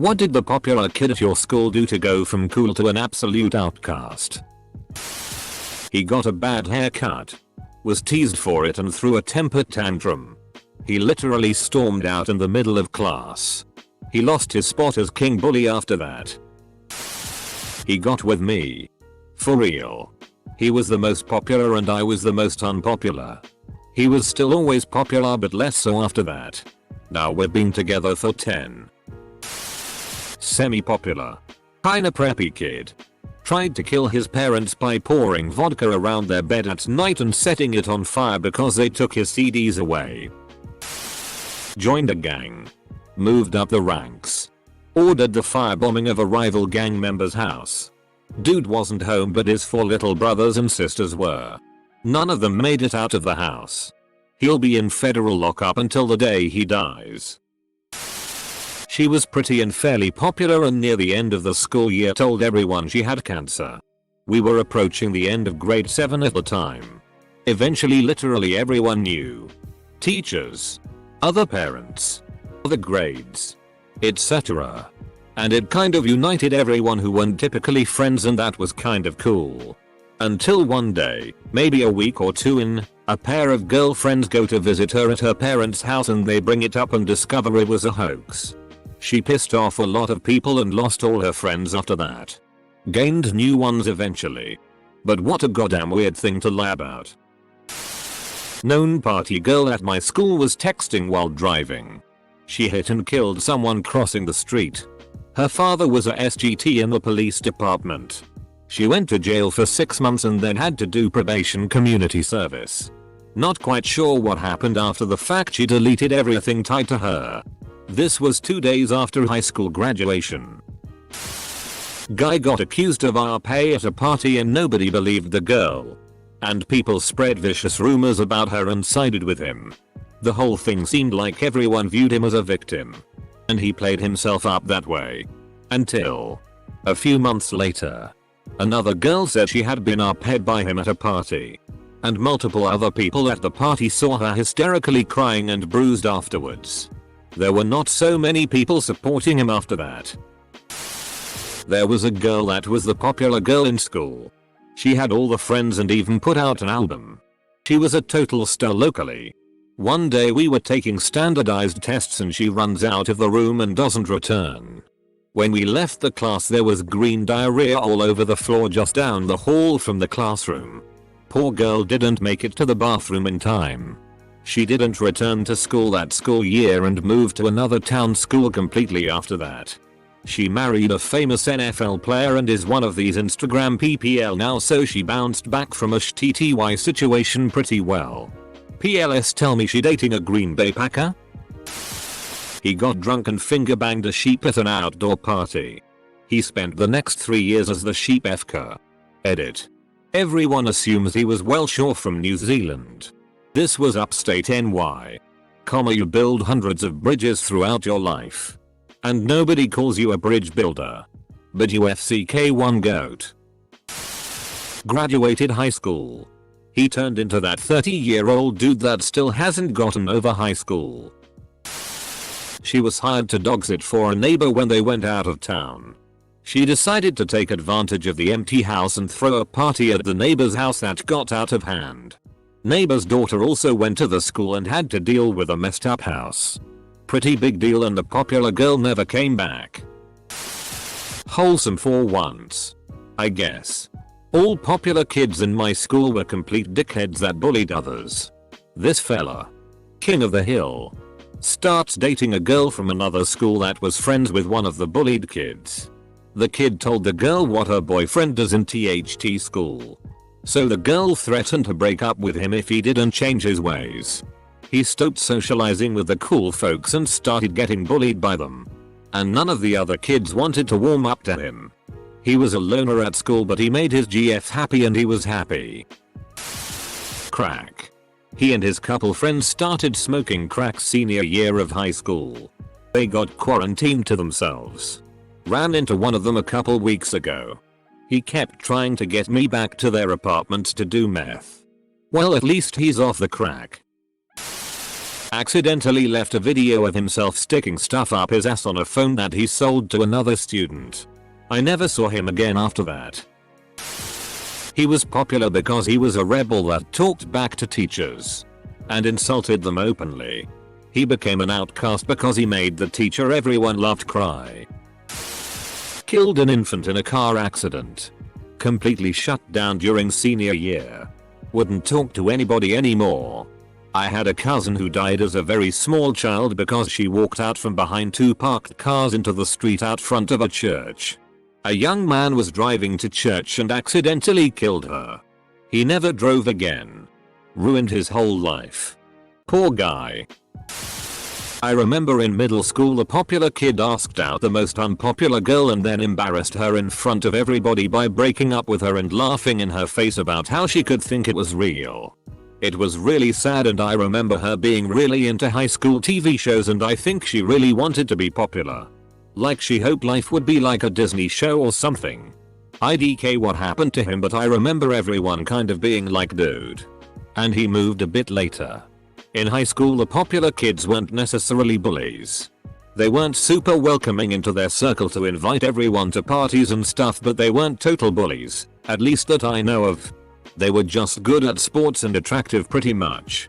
What did the popular kid at your school do to go from cool to an absolute outcast? He got a bad haircut, was teased for it and threw a temper tantrum. He literally stormed out in the middle of class. He lost his spot as king bully after that. He got with me. For real. He was the most popular and I was the most unpopular. He was still always popular but less so after that. Now we've been together for 10. Semi-popular. Kinda preppy kid. Tried to kill his parents by pouring vodka around their bed at night and setting it on fire because they took his CDs away. Joined a gang. Moved up the ranks. Ordered the firebombing of a rival gang member's house. Dude wasn't home but his 4 little brothers and sisters were. None of them made it out of the house. He'll be in federal lockup until the day he dies. She was pretty and fairly popular and near the end of the school year told everyone she had cancer. We were approaching the end of grade 7 at the time. Eventually literally everyone knew. Teachers. Other parents. Other grades. Etc. And it kind of united everyone who weren't typically friends and that was kind of cool. Until one day, maybe a week or 2 in, a pair of girlfriends go to visit her at her parents' house and they bring it up and discover it was a hoax. She pissed off a lot of people and lost all her friends after that. Gained new ones eventually. But what a goddamn weird thing to lie about. Known party girl at my school was texting while driving. She hit and killed someone crossing the street. Her father was a SGT in the police department. She went to jail for 6 months and then had to do probation community service. Not quite sure what happened after the fact. She deleted everything tied to her. This was 2 days after high school graduation. Guy got accused of RP at a party and nobody believed the girl. And people spread vicious rumors about her and sided with him. The whole thing seemed like everyone viewed him as a victim. And he played himself up that way. Until a few months later, another girl said she had been RP'd by him at a party. And multiple other people at the party saw her hysterically crying and bruised afterwards. There were not so many people supporting him after that. There was a girl that was the popular girl in school. She had all the friends and even put out an album. She was a total star locally. One day we were taking standardized tests and she runs out of the room and doesn't return. When we left the class there was green diarrhea all over the floor just down the hall from the classroom. Poor girl didn't make it to the bathroom in time. She didn't return to school that school year and moved to another town school completely after that. She married a famous NFL player and is one of these Instagram PPL now, so she bounced back from a TTY situation pretty well. PLS tell me she dating a Green Bay Packer? He got drunk and finger banged a sheep at an outdoor party. He spent the next 3 years as the sheep FK. Edit. Everyone assumes he was Welsh or from New Zealand. This was upstate NY. You build hundreds of bridges throughout your life. And nobody calls you a bridge builder. But UFC K1 GOAT. Graduated high school. He turned into that 30-year-old dude that still hasn't gotten over high school. She was hired to dog sit for a neighbor when they went out of town. She decided to take advantage of the empty house and throw a party at the neighbor's house that got out of hand. Neighbor's daughter also went to the school and had to deal with a messed up house. Pretty big deal, and the popular girl never came back. Wholesome for once, I guess. All popular kids in my school were complete dickheads that bullied others. This fella, king of the hill, starts dating a girl from another school that was friends with one of the bullied kids. The kid told the girl what her boyfriend does in THT school. So the girl threatened to break up with him if he didn't change his ways. He stopped socializing with the cool folks and started getting bullied by them. And none of the other kids wanted to warm up to him. He was a loner at school, but he made his GF happy and he was happy. Crack. He and his couple friends started smoking crack senior year of high school. They got quarantined to themselves. Ran into one of them a couple weeks ago. He kept trying to get me back to their apartment to do meth. Well, at least he's off the crack. accidentally left a video of himself sticking stuff up his ass on a phone that he sold to another student. I never saw him again after that. He was popular because he was a rebel that talked back to teachers and insulted them openly. He became an outcast because he made the teacher everyone loved cry. Killed an infant in a car accident. Completely shut down during senior year. Wouldn't talk to anybody anymore. I had a cousin who died as a very small child because she walked out from behind two parked cars into the street out front of a church. A young man was driving to church and accidentally killed her. He never drove again. Ruined his whole life. Poor guy. I remember in middle school a popular kid asked out the most unpopular girl and then embarrassed her in front of everybody by breaking up with her and laughing in her face about how she could think it was real. It was really sad, and I remember her being really into high school TV shows, and I think she really wanted to be popular. Like she hoped life would be like a Disney show or something. IDK what happened to him, but I remember everyone kind of being like, dude. And he moved a bit later. In high school the popular kids weren't necessarily bullies. They weren't super welcoming into their circle to invite everyone to parties and stuff, but they weren't total bullies, at least that I know of. They were just good at sports and attractive pretty much.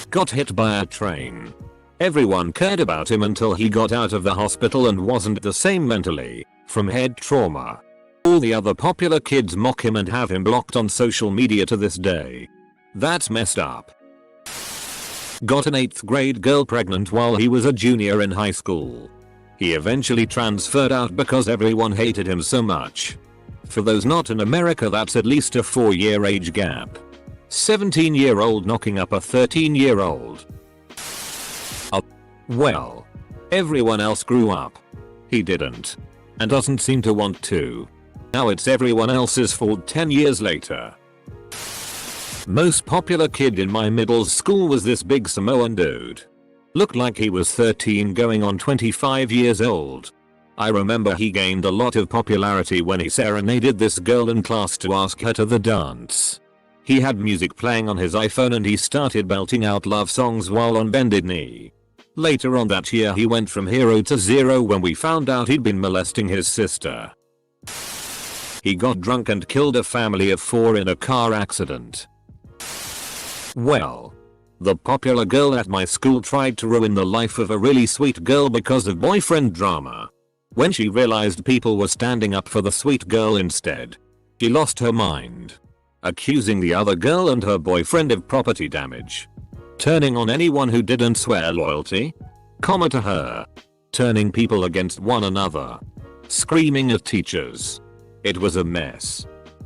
Got hit by a train. Everyone cared about him until he got out of the hospital and wasn't the same mentally, from head trauma. All the other popular kids mock him and have him blocked on social media to this day. That's messed up. Got an 8th grade girl pregnant while he was a junior in high school. He eventually transferred out because everyone hated him so much. For those not in America, that's at least a 4-year age gap. 17-year-old knocking up a 13-year-old. Well, everyone else grew up. He didn't. And doesn't seem to want to. Now it's everyone else's fault 10 years later. Most popular kid in my middle school was this big Samoan dude. Looked like he was 13 going on 25 years old. I remember he gained a lot of popularity when he serenaded this girl in class to ask her to the dance. He had music playing on his iPhone and he started belting out love songs while on bended knee. Later on that year he went from hero to zero when we found out he'd been molesting his sister. He got drunk and killed a family of 4 in a car accident. Well, the popular girl at my school tried to ruin the life of a really sweet girl because of boyfriend drama. When she realized people were standing up for the sweet girl instead, she lost her mind, accusing the other girl and her boyfriend of property damage, turning on anyone who didn't swear loyalty, to her, turning people against one another, screaming at teachers. It was a mess.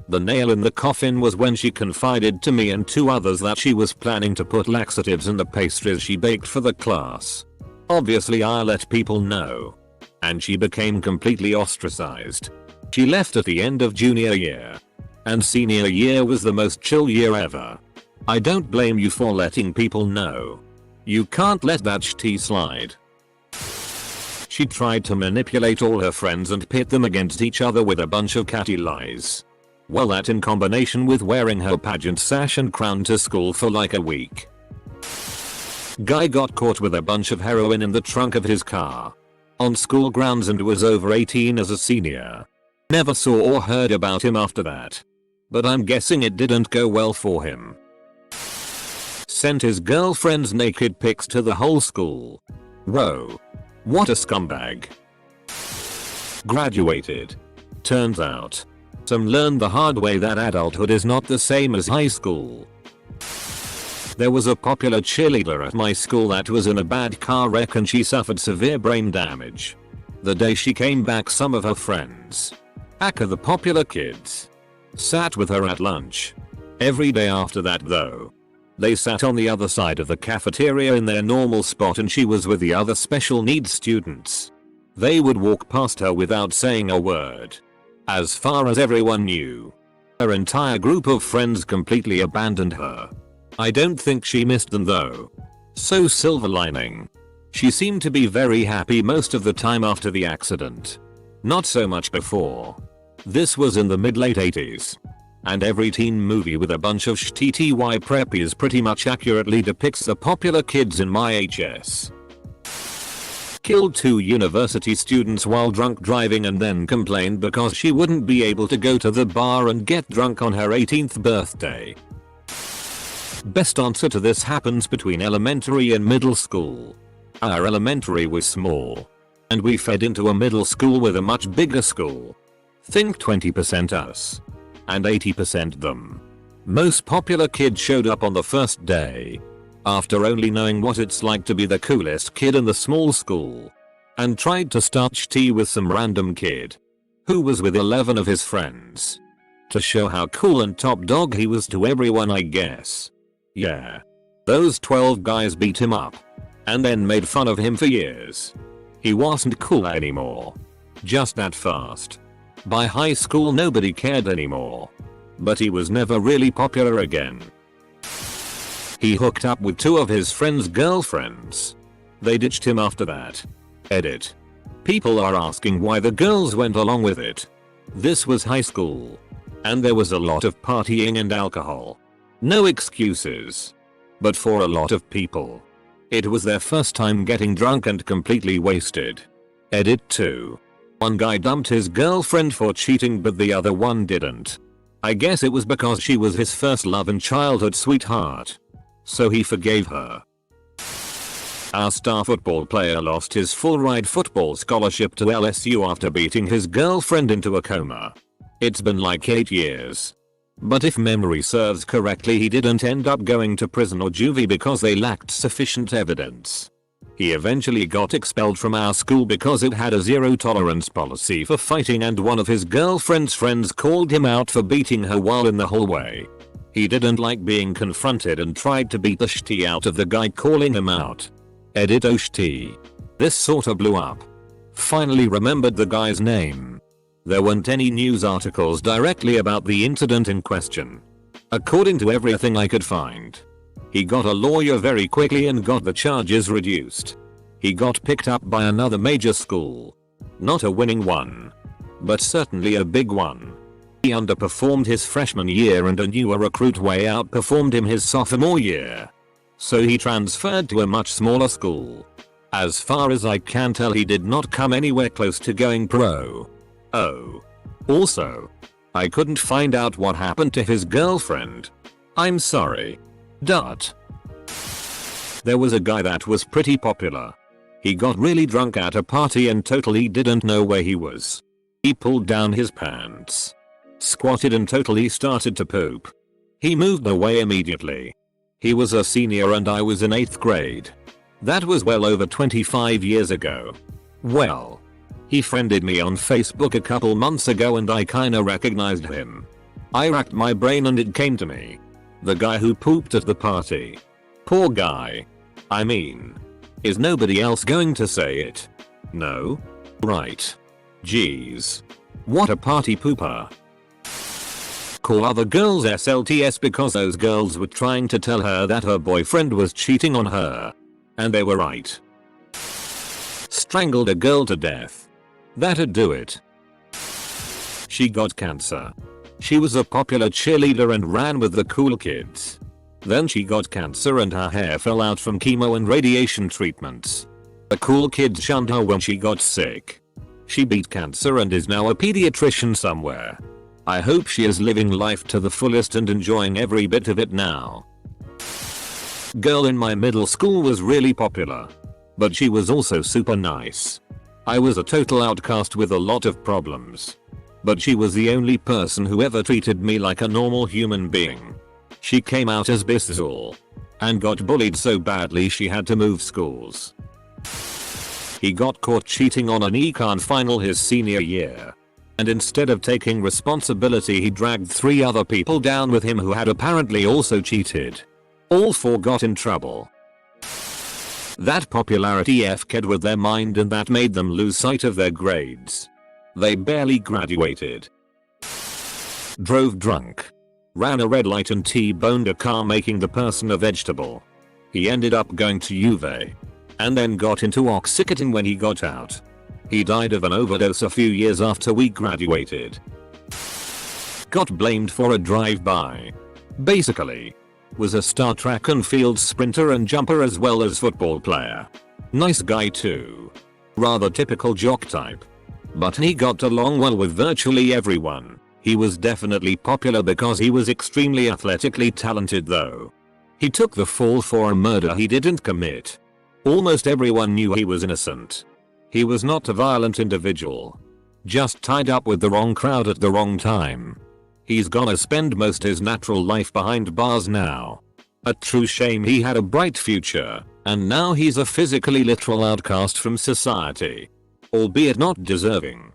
The nail in the coffin was when she confided to me and 2 others that she was planning to put laxatives in the pastries she baked for the class. Obviously I let people know. And she became completely ostracized. She left at the end of junior year. And senior year was the most chill year ever. I don't blame you for letting people know. You can't let that shit slide. She tried to manipulate all her friends and pit them against each other with a bunch of catty lies. Well, that in combination with wearing her pageant sash and crown to school for like a week. Guy got caught with a bunch of heroin in the trunk of his car. On school grounds and was over 18 as a senior. Never saw or heard about him after that. But I'm guessing it didn't go well for him. Sent his girlfriend's naked pics to the whole school. Whoa. What a scumbag. Graduated. Turns out, some learned the hard way that adulthood is not the same as high school. There was a popular cheerleader at my school that was in a bad car wreck and she suffered severe brain damage. The day she came back, some of her friends, aka the popular kids, sat with her at lunch. Every day after that though, they sat on the other side of the cafeteria in their normal spot and she was with the other special needs students. They would walk past her without saying a word. As far as everyone knew, her entire group of friends completely abandoned her. I don't think she missed them though. So silver lining. She seemed to be very happy most of the time after the accident. Not so much before. This was in the mid-late 80s. And every teen movie with a bunch of shTTY preppies pretty much accurately depicts the popular kids in my HS. Killed 2 university students while drunk driving and then complained because she wouldn't be able to go to the bar and get drunk on her 18th birthday. Best answer to this happens between elementary and middle school. Our elementary was small. And we fed into a middle school with a much bigger school. Think 20% us. And 80% them. Most popular kid showed up on the first day. After only knowing what it's like to be the coolest kid in the small school. And tried to start tea with some random kid. Who was with 11 of his friends. To show how cool and top dog he was to everyone, I guess. Yeah. Those 12 guys beat him up. And then made fun of him for years. He wasn't cool anymore. Just that fast. By high school nobody cared anymore. But he was never really popular again. He hooked up with 2 of his friends' girlfriends. They ditched him after that. Edit. People are asking why the girls went along with it. This was high school. And there was a lot of partying and alcohol. No excuses. But for a lot of people, it was their first time getting drunk and completely wasted. Edit 2. One guy dumped his girlfriend for cheating but the other one didn't. I guess it was because she was his first love and childhood sweetheart. So he forgave her. Our star football player lost his full-ride football scholarship to LSU after beating his girlfriend into a coma. It's been like 8 years. But if memory serves correctly, he didn't end up going to prison or juvie because they lacked sufficient evidence. He eventually got expelled from our school because it had a zero-tolerance policy for fighting, and one of his girlfriend's friends called him out for beating her while in the hallway. He didn't like being confronted and tried to beat the shit out of the guy calling him out. Edit OSHT. This sorta blew up. Finally remembered the guy's name. There weren't any news articles directly about the incident in question. According to everything I could find. He got a lawyer very quickly and got the charges reduced. He got picked up by another major school. Not a winning one. But certainly a big one. He underperformed his freshman year and a newer recruit way outperformed him his sophomore year. So he transferred to a much smaller school. As far as I can tell, he did not come anywhere close to going pro. Oh. Also, I couldn't find out what happened to his girlfriend. I'm sorry. There was a guy that was pretty popular. He got really drunk at a party and totally didn't know where he was. He pulled down his pants, squatted and totally started to poop. He moved away immediately. He was a senior and I was in 8th grade. That was well over 25 years ago. Well, he friended me on Facebook a couple months ago and I kinda recognized him. I racked my brain and it came to me. The guy who pooped at the party. Poor guy. I mean, is nobody else going to say it? No? Right. Jeez. What a party pooper. Call other girls SLTS because those girls were trying to tell her that her boyfriend was cheating on her. And they were right. Strangled a girl to death. That'd do it. She got cancer. She was a popular cheerleader and ran with the cool kids. Then she got cancer and her hair fell out from chemo and radiation treatments. The cool kids shunned her when she got sick. She beat cancer and is now a pediatrician somewhere. I hope she is living life to the fullest and enjoying every bit of it now. Girl in my middle school was really popular. But she was also super nice. I was a total outcast with a lot of problems. But she was the only person who ever treated me like a normal human being. She came out as bisexual. And got bullied so badly she had to move schools. He got caught cheating on an econ final his senior year. And instead of taking responsibility, he dragged 3 other people down with him who had apparently also cheated. All 4 got in trouble. That popularity f-ked with their mind and that made them lose sight of their grades. They barely graduated. Drove drunk. Ran a red light and T-boned a car, making the person a vegetable. He ended up going to UVA. And then got into oxycontin when he got out. He died of an overdose a few years after we graduated. got blamed for a drive-by. Basically, was a star track and field sprinter and jumper as well as football player. Nice guy too. Rather typical jock type. But he got along well with virtually everyone. He was definitely popular because he was extremely athletically talented though. He took the fall for a murder he didn't commit. Almost everyone knew he was innocent. He was not a violent individual. Just tied up with the wrong crowd at the wrong time. He's gonna spend most his natural life behind bars now. A true shame. He had a bright future, and now he's a physically literal outcast from society. Albeit not deserving.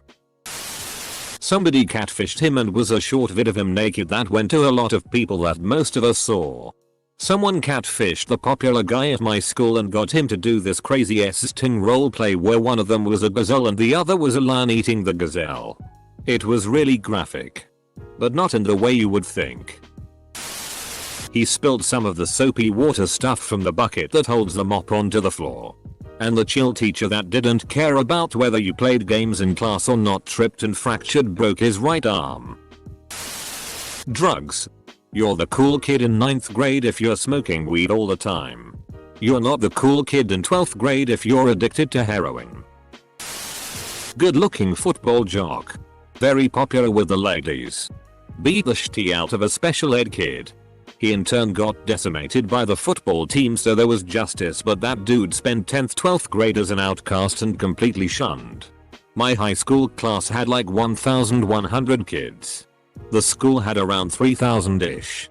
Somebody catfished him and was a short vid of him naked that went to a lot of people that most of us saw. Someone catfished the popular guy at my school and got him to do this crazy Sting roleplay where one of them was a gazelle and the other was a lion eating the gazelle. It was really graphic. But not in the way you would think. He spilled some of the soapy water stuff from the bucket that holds the mop onto the floor. And the chill teacher that didn't care about whether you played games in class or not tripped and broke his right arm. Drugs. You're the cool kid in 9th grade if you're smoking weed all the time. You're not the cool kid in 12th grade if you're addicted to heroin. Good looking football jock. Very popular with the ladies. Beat the shit out of a special ed kid. He in turn got decimated by the football team so there was justice, but that dude spent 10th 12th grade as an outcast and completely shunned. My high school class had like 1,100 kids. The school had around 3,000-ish.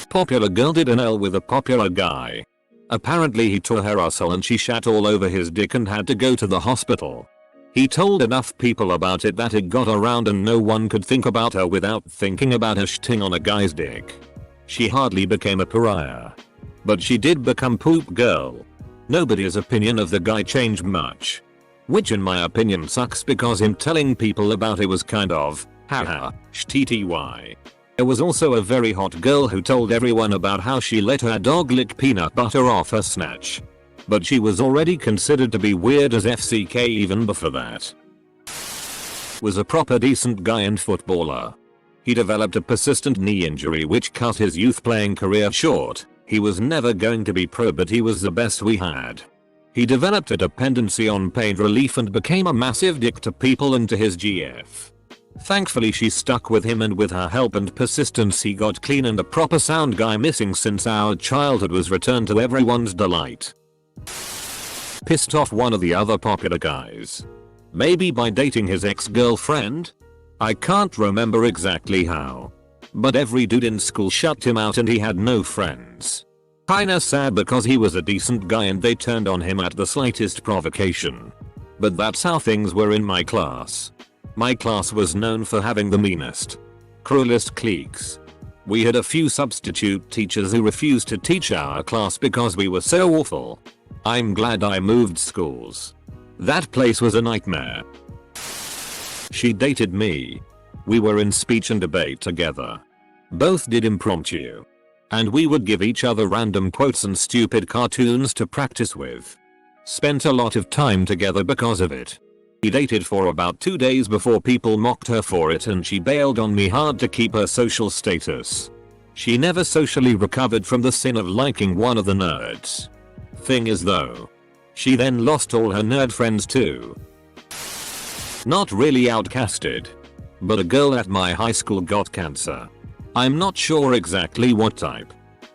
Popular girl did an L with a popular guy. Apparently he tore her asshole and she shat all over his dick and had to go to the hospital. He told enough people about it that it got around and no one could think about her without thinking about her shitting on a guy's dick. She hardly became a pariah. But she did become poop girl. Nobody's opinion of the guy changed much. Which in my opinion sucks because him telling people about it was kind of, haha, shitty. There was also a very hot girl who told everyone about how she let her dog lick peanut butter off her snatch. But she was already considered to be weird as FCK even before that. Was a proper decent guy and footballer. He developed a persistent knee injury which cut his youth playing career short. He was never going to be pro but he was the best we had. He developed a dependency on pain relief and became a massive dick to people and to his GF. Thankfully she stuck with him and with her help and persistence he got clean and a proper sound guy missing since our childhood was returned to everyone's delight. Pissed off one of the other popular guys. Maybe by dating his ex-girlfriend? I can't remember exactly how. But every dude in school shut him out and he had no friends. Kinda sad because he was a decent guy and they turned on him at the slightest provocation. But that's how things were in my class. My class was known for having the meanest, cruelest cliques. We had a few substitute teachers who refused to teach our class because we were so awful. I'm glad I moved schools. That place was a nightmare. She dated me. We were in speech and debate together. Both did impromptu. And we would give each other random quotes and stupid cartoons to practice with. Spent a lot of time together because of it. We dated for about 2 days before people mocked her for it and she bailed on me hard to keep her social status. She never socially recovered from the sin of liking one of the nerds. Thing is though, she then lost all her nerd friends too. Not really outcasted. But a girl at my high school got cancer. I'm not sure exactly what type.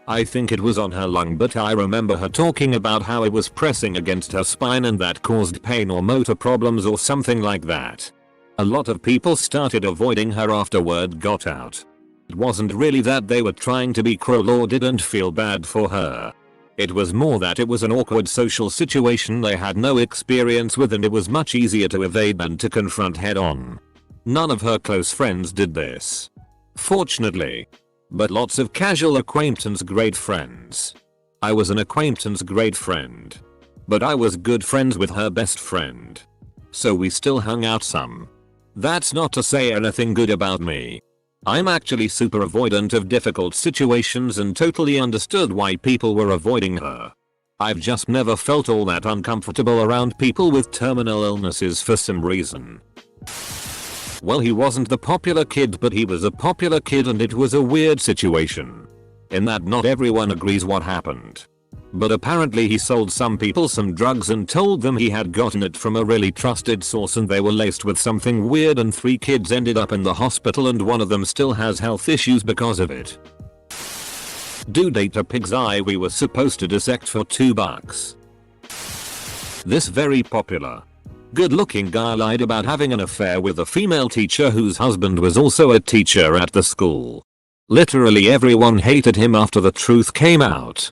I think it was on her lung but I remember her talking about how it was pressing against her spine and that caused pain or motor problems or something like that. A lot of people started avoiding her after word got out. It wasn't really that they were trying to be cruel or didn't feel bad for her. It was more that it was an awkward social situation they had no experience with and it was much easier to evade than to confront head on. None of her close friends did this. Fortunately. But lots of casual acquaintance grade friends. I was an acquaintance grade friend. But I was good friends with her best friend. So we still hung out some. That's not to say anything good about me. I'm actually super avoidant of difficult situations and totally understood why people were avoiding her. I've just never felt all that uncomfortable around people with terminal illnesses for some reason. Well, he wasn't the popular kid, but he was a popular kid, and it was a weird situation. In that not everyone agrees what happened. But apparently he sold some people some drugs and told them he had gotten it from a really trusted source, and they were laced with something weird, and 3 kids ended up in the hospital and one of them still has health issues because of it. Dude ate a pig's eye we were supposed to dissect for $2. This very popular, good-looking guy lied about having an affair with a female teacher whose husband was also a teacher at the school. Literally everyone hated him after the truth came out.